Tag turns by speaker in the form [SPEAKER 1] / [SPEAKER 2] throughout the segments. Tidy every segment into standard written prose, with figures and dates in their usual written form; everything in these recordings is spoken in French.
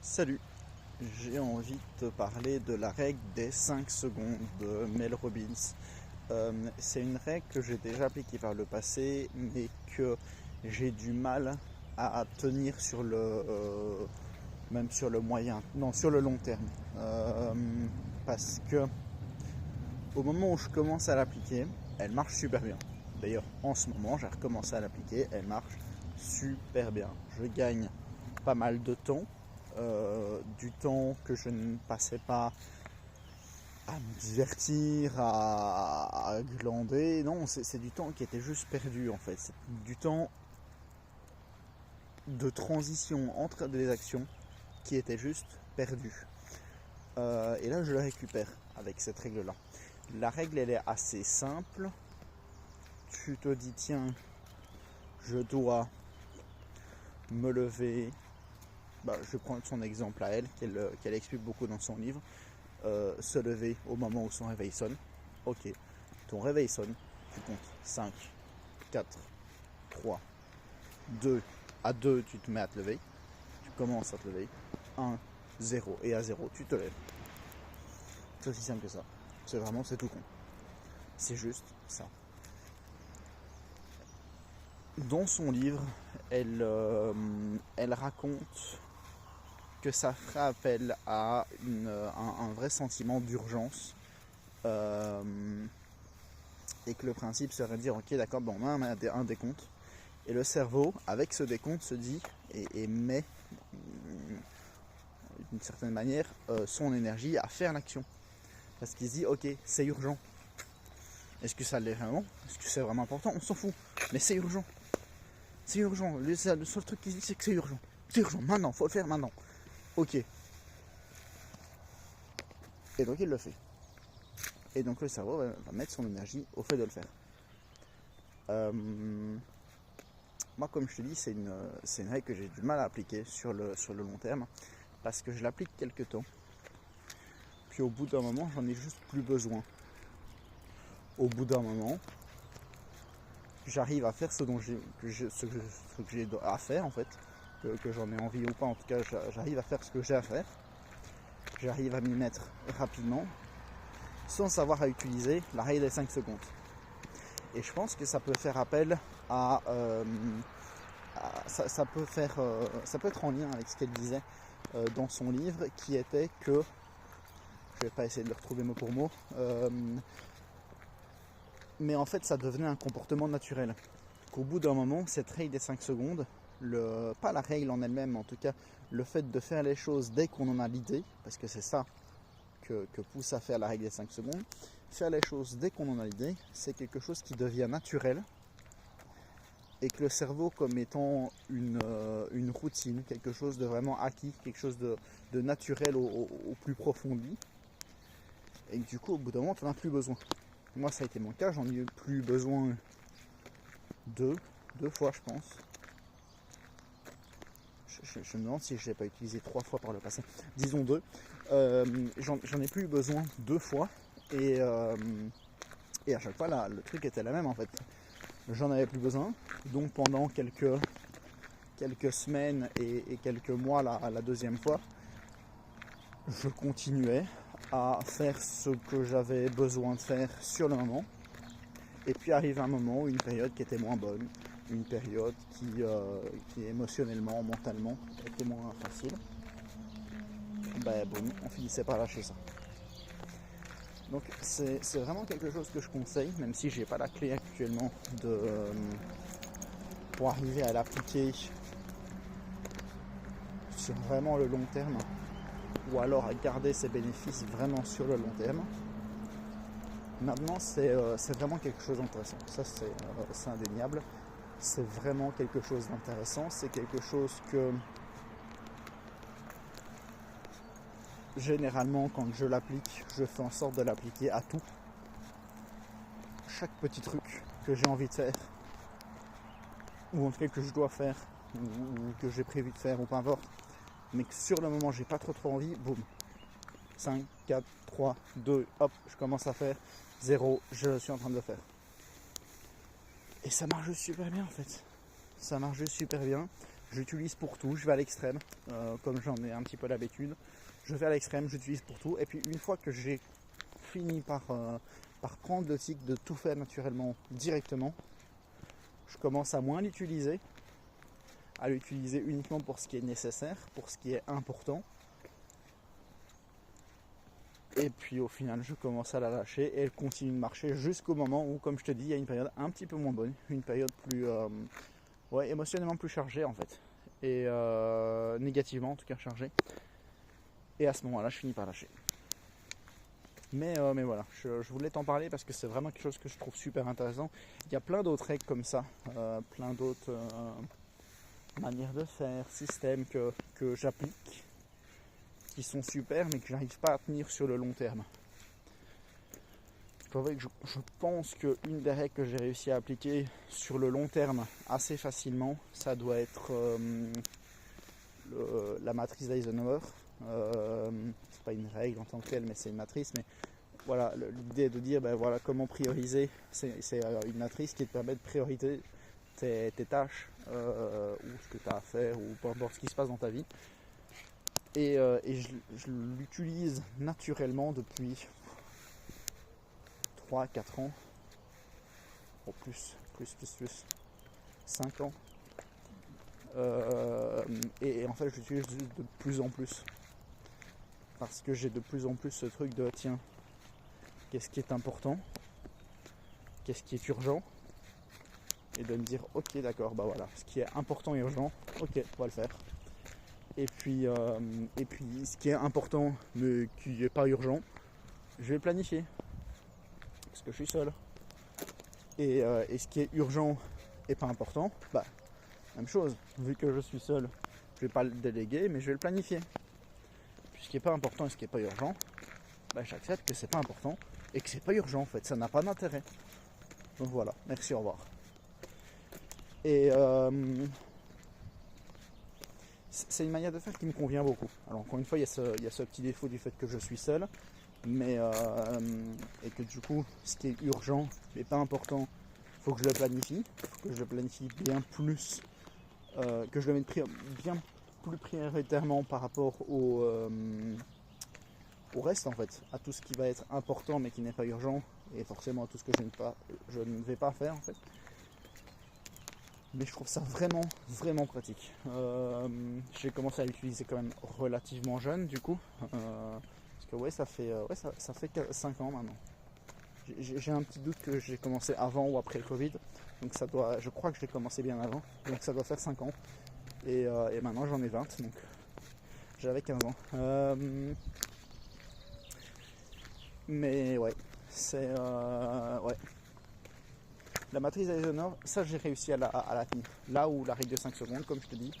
[SPEAKER 1] Salut, j'ai envie de te parler de la règle des 5 secondes de Mel Robbins. C'est une règle que j'ai déjà appliquée par le passé, mais que j'ai du mal à tenir sur même sur le moyen, non, sur le long terme. Parce que au moment où je commence à l'appliquer, elle marche super bien. D'ailleurs, en ce moment, j'ai recommencé à l'appliquer, elle marche super bien. Je gagne pas mal de temps, du temps que je ne passais pas à me divertir, à glander. Non, c'est du temps qui était juste perdu en fait. C'est du temps de transition entre des actions qui était juste perdu. Et là, je le récupère avec cette règle-là. La règle, elle est assez simple. Tu te dis, tiens, je dois me lever. Je vais prendre son exemple à elle, qu'elle explique beaucoup dans son livre. Se lever au moment où son réveil sonne. Ok, ton réveil sonne, tu comptes 5, 4, 3, 2. À 2, tu te mets à te lever. Tu commences à te lever. 1, 0. Et à 0, tu te lèves. C'est aussi simple que ça. C'est tout con. C'est juste ça. Dans son livre, elle raconte que ça ferait appel à un vrai sentiment d'urgence, et que le principe serait de dire ok d'accord, bon, on a un décompte, et le cerveau avec ce décompte se dit et met d'une certaine manière son énergie à faire l'action, parce qu'il se dit ok, c'est urgent. Est-ce que ça l'est vraiment? Est-ce que c'est vraiment important? On s'en fout, mais c'est urgent. C'est urgent. Le seul truc qui se dit, c'est que c'est urgent. C'est urgent, maintenant, faut le faire maintenant. Ok. Et donc il le fait. Et donc le cerveau va mettre son énergie au fait de le faire. Moi, comme je te dis, c'est une règle que j'ai du mal à appliquer sur le long terme, parce que je l'applique quelques temps. Puis au bout d'un moment, j'en ai juste plus besoin. Au bout d'un moment, j'arrive à faire ce que j'ai à faire en fait, que j'en ai envie ou pas, en tout cas j'arrive à faire ce que j'ai à faire. J'arrive à m'y mettre rapidement, sans savoir à utiliser la règle des 5 secondes. Et je pense que ça peut faire appel ça peut être en lien avec ce qu'elle disait dans son livre, qui était que, je vais pas essayer de le retrouver mot pour mot, mais en fait ça devenait un comportement naturel. Qu'au bout d'un moment, cette règle des 5 secondes, pas la règle en elle-même, mais en tout cas le fait de faire les choses dès qu'on en a l'idée, parce que c'est ça que pousse à faire la règle des 5 secondes, faire les choses dès qu'on en a l'idée, c'est quelque chose qui devient naturel, et que le cerveau, comme étant une routine, quelque chose de vraiment acquis, quelque chose de naturel au plus profond de lui, et que du coup au bout d'un moment tu n'en as plus besoin. Moi ça a été mon cas, j'en ai eu plus besoin deux fois je pense. Je me demande si je ne l'ai pas utilisé 3 fois par le passé, disons 2. J'en ai plus besoin 2 fois, et à chaque fois là, le truc était la même en fait. J'en avais plus besoin, donc pendant quelques semaines et quelques mois la deuxième fois, je continuais à faire ce que j'avais besoin de faire sur le moment, et puis arrive un moment, une période qui était moins bonne, une période qui émotionnellement, mentalement était moins facile, bon, on finissait par lâcher ça. Donc c'est vraiment quelque chose que je conseille, même si j'ai pas la clé actuellement pour arriver à l'appliquer sur vraiment le long terme, ou alors à garder ses bénéfices vraiment sur le long terme. Maintenant c'est vraiment quelque chose d'intéressant, ça c'est indéniable, c'est vraiment quelque chose d'intéressant, c'est quelque chose que généralement quand je l'applique, je fais en sorte de l'appliquer à tout. Chaque petit truc que j'ai envie de faire, ou en tout cas que je dois faire, ou que j'ai prévu de faire, ou peu importe, mais que sur le moment j'ai pas trop envie, boum, 5, 4, 3, 2, hop, je commence à faire, 0, je suis en train de le faire. Et ça marche super bien en fait. Ça marche super bien. j'utilise pour tout, je vais à l'extrême, comme j'en ai un petit peu l'habitude. Je vais à l'extrême, j'utilise pour tout. Et puis une fois que j'ai fini par prendre le tic de tout faire naturellement directement, je commence à moins l'utiliser, à l'utiliser uniquement pour ce qui est nécessaire, pour ce qui est important. Et puis au final, je commence à la lâcher et elle continue de marcher jusqu'au moment où, comme je te dis, il y a une période un petit peu moins bonne, une période plus émotionnellement plus chargée en fait, et négativement en tout cas chargée. Et à ce moment-là, je finis par lâcher. Mais voilà, je voulais t'en parler parce que c'est vraiment quelque chose que je trouve super intéressant. Il y a plein d'autres règles comme ça, plein d'autres manières de faire, systèmes que j'applique, qui sont super mais que j'arrive pas à tenir sur le long terme. Je pense qu'une des règles que j'ai réussi à appliquer sur le long terme assez facilement, ça doit être la matrice d'Eisenhower. C'est pas une règle en tant que telle, mais c'est une matrice. Mais voilà, l'idée de dire voilà comment prioriser, c'est une matrice qui te permet de prioriser tes tâches ou ce que tu as à faire ou peu importe ce qui se passe dans ta vie. Et je l'utilise naturellement depuis 3-4 ans, ou plus, 5 ans. Et en fait, je l'utilise de plus en plus. Parce que j'ai de plus en plus ce truc de tiens, qu'est-ce qui est important, qu'est-ce qui est urgent, et de me dire ok d'accord, voilà, ce qui est important et urgent, ok, on va le faire. Et puis ce qui est important mais qui n'est pas urgent, je vais planifier. Parce que je suis seul. Et ce qui est urgent et pas important, même chose. Vu que je suis seul, je vais pas le déléguer, mais je vais le planifier. Puis ce qui est pas important et ce qui est pas urgent, j'accepte que c'est pas important et que c'est pas urgent en fait, ça n'a pas d'intérêt. Donc voilà, merci, au revoir. Et c'est une manière de faire qui me convient beaucoup. Alors encore une fois, il y a ce petit défaut du fait que je suis seul, mais et que du coup, ce qui est urgent mais pas important, faut que je le planifie, faut que je le planifie bien plus, que je le mette bien plus prioritairement par rapport au reste en fait, à tout ce qui va être important mais qui n'est pas urgent, et forcément à tout ce que je ne vais pas faire en fait. Mais je trouve ça vraiment, vraiment pratique. J'ai commencé à l'utiliser quand même relativement jeune du coup. Parce que ça fait 5 ans maintenant. J'ai un petit doute que j'ai commencé avant ou après le Covid. Donc je crois que je l'ai commencé bien avant. Donc ça doit faire 5 ans. Et maintenant j'en ai 20. Donc j'avais 15 ans. Mais ouais, c'est... ouais. La matrice d'Eisenhower, ça j'ai réussi à la tenir. Là où la règle de 5 secondes, comme je te dis,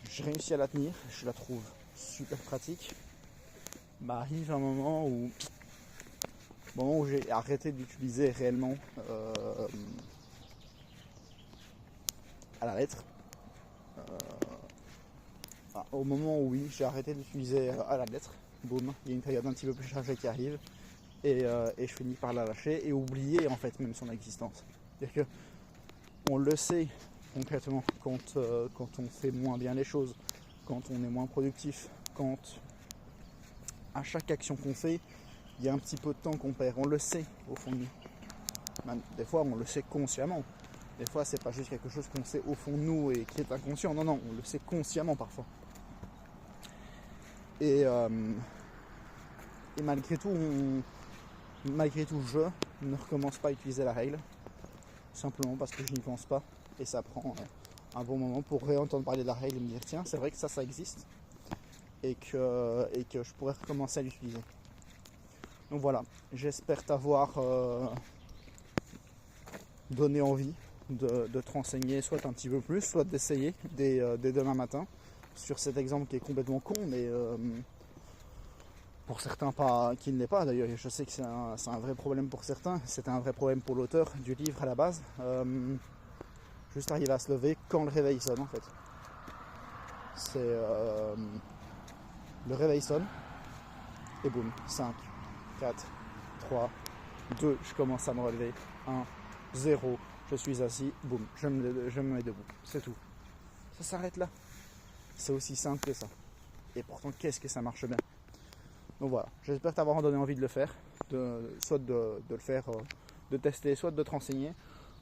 [SPEAKER 1] j'ai réussi à la tenir, je la trouve super pratique. Arrive un moment où j'ai arrêté d'utiliser réellement à la lettre. Au moment où oui, j'ai arrêté d'utiliser à la lettre, boum, il y a une période un petit peu plus chargée qui arrive. Et je finis par la lâcher et oublier en fait même son existence. C'est-à-dire qu'on le sait concrètement quand on fait moins bien les choses, quand on est moins productif, quand à chaque action qu'on fait, il y a un petit peu de temps qu'on perd. On le sait au fond de nous. Même, des fois on le sait consciemment. Des fois c'est pas juste quelque chose qu'on sait au fond de nous et qui est inconscient. Non, on le sait consciemment parfois. Et malgré tout, je ne recommence pas à utiliser la règle, simplement parce que je n'y pense pas, et ça prend un bon moment pour réentendre parler de la règle et me dire tiens, c'est vrai que ça existe, et que je pourrais recommencer à l'utiliser. Donc voilà, j'espère t'avoir donné envie de te renseigner, soit un petit peu plus, soit d'essayer dès demain matin, sur cet exemple qui est complètement con, mais... pour certains pas, qui ne l'est pas d'ailleurs, je sais que c'est un vrai problème pour certains, c'était un vrai problème pour l'auteur du livre à la base, juste arriver à se lever quand le réveil sonne en fait. C'est le réveil sonne et boum, 5, 4, 3, 2, je commence à me relever, 1, 0, je suis assis, boum, je me mets debout, c'est tout. Ça s'arrête là. C'est aussi simple que ça. Et pourtant, qu'est-ce que ça marche bien. Donc voilà, j'espère t'avoir donné envie de le faire, soit de le faire, de tester, soit de te renseigner.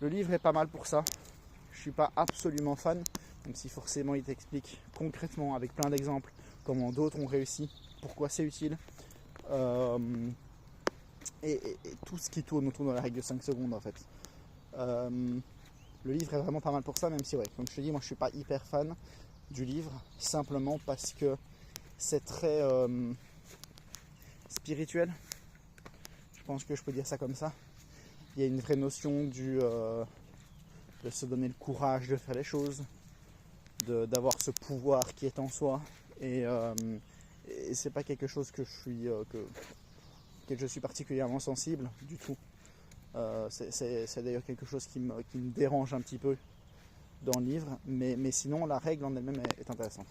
[SPEAKER 1] Le livre est pas mal pour ça. Je ne suis pas absolument fan, même si forcément il t'explique concrètement avec plein d'exemples comment d'autres ont réussi, pourquoi c'est utile. Et tout ce qui tourne autour de la règle de 5 secondes en fait. Le livre est vraiment pas mal pour ça, même si ouais, comme je te dis, moi je suis pas hyper fan du livre, simplement parce que c'est très spirituel. Je pense que je peux dire ça comme ça. Il y a une vraie notion de se donner le courage de faire les choses, d'avoir ce pouvoir qui est en soi. Et c'est pas quelque chose que je suis particulièrement sensible du tout. C'est d'ailleurs quelque chose qui me dérange un petit peu dans le livre, mais sinon la règle en elle-même est intéressante.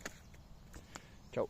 [SPEAKER 1] Ciao.